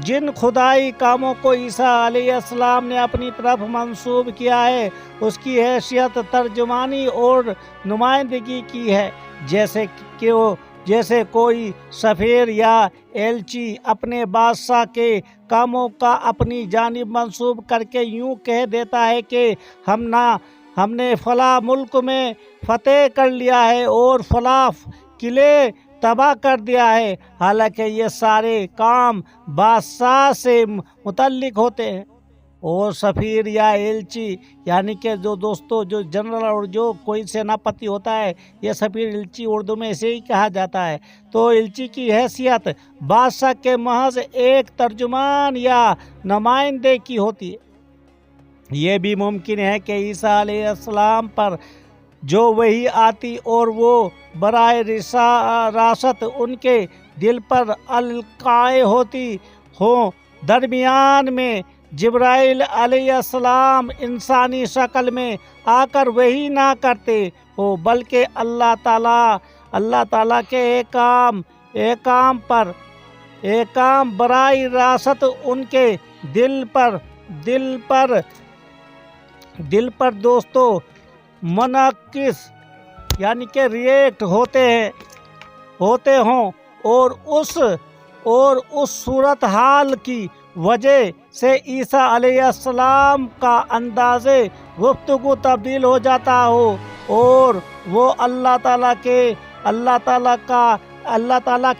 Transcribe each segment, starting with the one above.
جن خدائی کاموں کو عیسیٰ علیہ السلام نے اپنی طرف منسوب کیا ہے اس کی حیثیت ترجمانی اور نمائندگی کی ہے، جیسے کوئی سفیر یا ایلچی اپنے بادشاہ کے کاموں کا اپنی جانب منسوب کر کے یوں کہہ دیتا ہے کہ ہم نے فلاں ملک میں فتح کر لیا ہے اور فلاں قلعے تباہ کر دیا ہے، حالانکہ یہ سارے کام بادشاہ سے متعلق ہوتے ہیں۔ اور سفیر یا ایلچی یعنی کہ جو جنرل اور جو کوئی سیناپتی ہوتا ہے، یہ سفیر ایلچی اردو میں اسے ہی کہا جاتا ہے، تو ایلچی کی حیثیت بادشاہ کے محض ایک ترجمان یا نمائندے کی ہوتی ہے۔ یہ بھی ممکن ہے کہ عیسیٰ علیہ السلام پر جو وحی آتی اور وہ براہ راست ان کے دل پر القائے ہوتی ہوں، درمیان میں جبرائیل علیہ السلام انسانی شکل میں آ کر وحی نہ کرتے ہو، بلکہ اللہ تعالیٰ کے احکام براہ راست ان کے دل پر دوستو منعکس یعنی کہ ریئیکٹ ہوتے ہوں، اور اس صورتحال کی وجہ سے عیسیٰ علیہ السلام کا انداز گفتگو تبدیل ہو جاتا ہو اور وہ اللہ تعالیٰ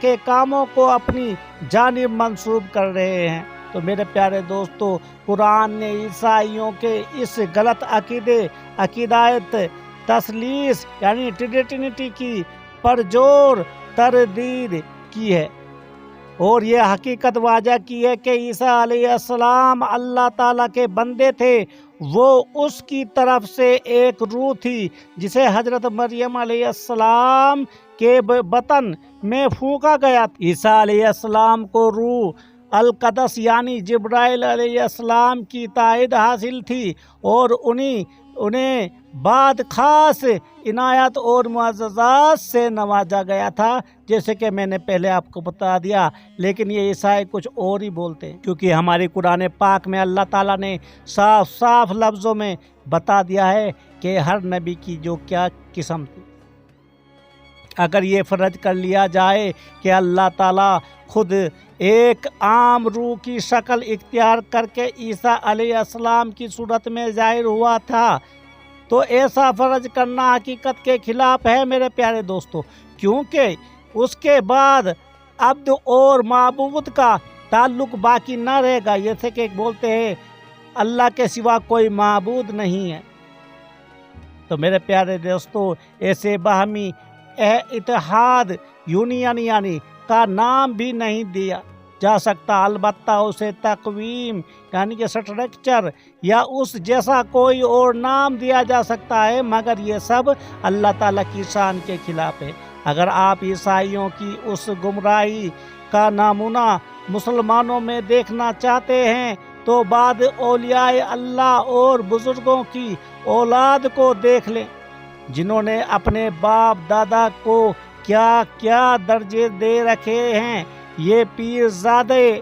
کے کاموں کو اپنی جانب منسوب کر رہے ہیں۔ تو میرے پیارے دوستو، قرآن نے عیسائیوں کے اس غلط عقیدت تثلیث یعنی ٹرینٹی کی پرجور تردید کی ہے، اور یہ حقیقت واضح کی ہے کہ عیسیٰ علیہ السلام اللہ تعالیٰ کے بندے تھے۔ وہ اس کی طرف سے ایک روح تھی جسے حضرت مریم علیہ السلام کے بطن میں پھونکا گیا تھا۔ عیسیٰ علیہ السلام کو روح القدس یعنی جبرائیل علیہ السلام کی تائید حاصل تھی، اور انہیں بعد خاص عنایت اور معجزات سے نوازا گیا تھا، جیسے کہ میں نے پہلے آپ کو بتا دیا، لیکن یہ عیسائی کچھ اور ہی بولتے ہیں، کیونکہ ہماری قرآن پاک میں اللہ تعالیٰ نے صاف لفظوں میں بتا دیا ہے کہ ہر نبی کی جو کیا قسم تھی۔ اگر یہ فرض کر لیا جائے کہ اللہ تعالیٰ خود ایک عام روح کی شکل اختیار کر کے عیسیٰ علیہ السلام کی صورت میں ظاہر ہوا تھا، تو ایسا فرض کرنا حقیقت کے خلاف ہے میرے پیارے دوستو، کیونکہ اس کے بعد عبد اور معبود کا تعلق باقی نہ رہے گا، جیسے کہ بولتے ہیں اللہ کے سوا کوئی معبود نہیں ہے۔ تو میرے پیارے دوستو، ایسے باہمی اتحاد یونین یعنی کا نام بھی نہیں دیا جا سکتا، البتہ اسے تقویم یعنی کہ سٹرکچر یا اس جیسا کوئی اور نام دیا جا سکتا ہے، مگر یہ سب اللہ تعالیٰ کی شان کے خلاف ہے۔ اگر آپ عیسائیوں کی اس گمراہی کا نمونہ مسلمانوں میں دیکھنا چاہتے ہیں تو بعد اولیاء اللہ اور بزرگوں کی اولاد کو دیکھ لیں، جنہوں نے اپنے باپ دادا کو کیا کیا درجے دے رکھے ہیں۔ یہ پیر زادے،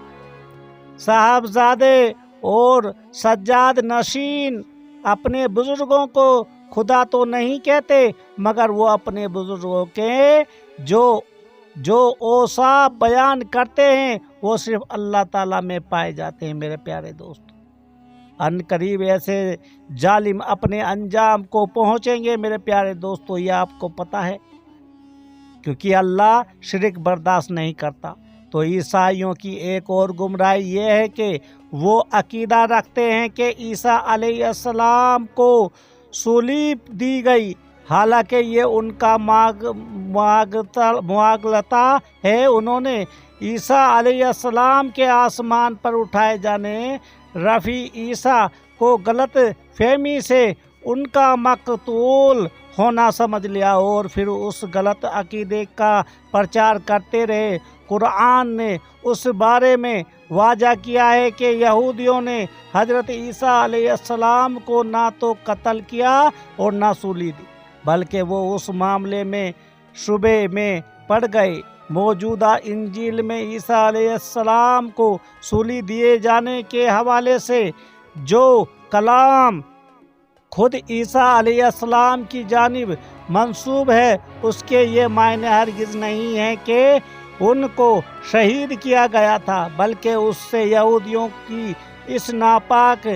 صاحبزادے اور سجاد نشین اپنے بزرگوں کو خدا تو نہیں کہتے، مگر وہ اپنے بزرگوں کے جو اوصاف بیان کرتے ہیں وہ صرف اللہ تعالیٰ میں پائے جاتے ہیں۔ میرے پیارے دوست، ان قریب ایسے ظالم اپنے انجام کو پہنچیں گے میرے پیارے دوستو، یہ آپ کو پتہ ہے، کیونکہ اللہ شرک برداشت نہیں کرتا۔ تو عیسائیوں کی ایک اور گمراہی یہ ہے کہ وہ عقیدہ رکھتے ہیں کہ عیسیٰ علیہ السلام کو صلیب دی گئی، حالانکہ یہ ان کا مغالطہ ہے۔ انہوں نے عیسیٰ علیہ السلام کے آسمان پر اٹھائے جانے رفیع عیسیٰ کو غلط فہمی سے ان کا مقتول ہونا سمجھ لیا اور پھر اس غلط عقیدے کا پرچار کرتے رہے۔ قرآن نے اس بارے میں واضح کیا ہے کہ یہودیوں نے حضرت عیسیٰ علیہ السلام کو نہ تو قتل کیا اور نہ سولی دی، بلکہ وہ اس معاملے میں شبے میں پڑ گئے موجودہ انجیل میں عیسیٰ علیہ السلام کو سولی دیے جانے کے حوالے سے جو کلام خود عیسیٰ علیہ السلام کی جانب منسوب ہے، اس کے یہ معنی ہرگز نہیں ہے کہ ان کو شہید کیا گیا تھا، بلکہ اس سے یہودیوں کی اس ناپاک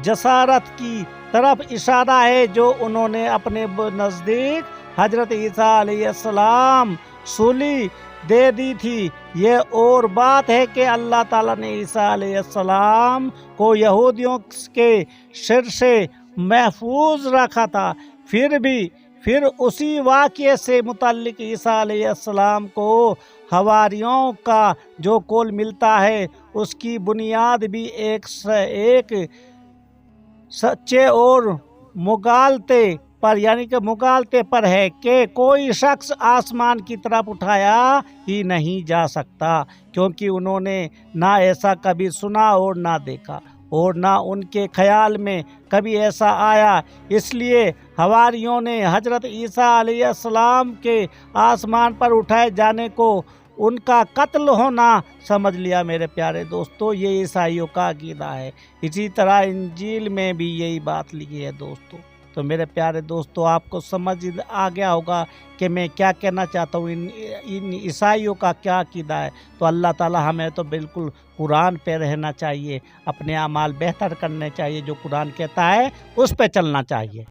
جسارت کی طرف اشارہ ہے جو انہوں نے اپنے نزدیک حضرت عیسیٰ علیہ السلام سولی دے دی تھی۔ یہ اور بات ہے کہ اللہ تعالیٰ نے عیسیٰ علیہ السلام کو یہودیوں کے شر سے محفوظ رکھا تھا، پھر اسی واقعے سے متعلق عیسیٰ علیہ السلام کو حواریوں کا جو قول ملتا ہے، اس کی بنیاد بھی ایک سچے اور مغالطے پر ہے کہ کوئی شخص آسمان کی طرف اٹھایا ہی نہیں جا سکتا، کیونکہ انہوں نے نہ ایسا کبھی سنا اور نہ دیکھا، اور نہ ان کے خیال میں کبھی ایسا آیا۔ اس لیے حواریوں نے حضرت عیسیٰ علیہ السلام کے آسمان پر اٹھائے جانے کو ان کا قتل ہونا سمجھ لیا۔ میرے پیارے دوستو، یہ عیسائیوں کا عقیدہ ہے۔ اسی طرح انجیل میں بھی یہی بات لکھی ہے دوستو۔ تو میرے پیارے دوستو، آپ کو سمجھ آ گیا ہوگا کہ میں کیا کہنا چاہتا ہوں، ان عیسائیوں کا کیا عقیدہ ہے۔ تو اللہ تعالیٰ ہمیں تو بالکل قرآن پہ رہنا چاہیے، اپنے اعمال بہتر کرنے چاہیے، جو قرآن کہتا ہے اس پہ چلنا چاہیے۔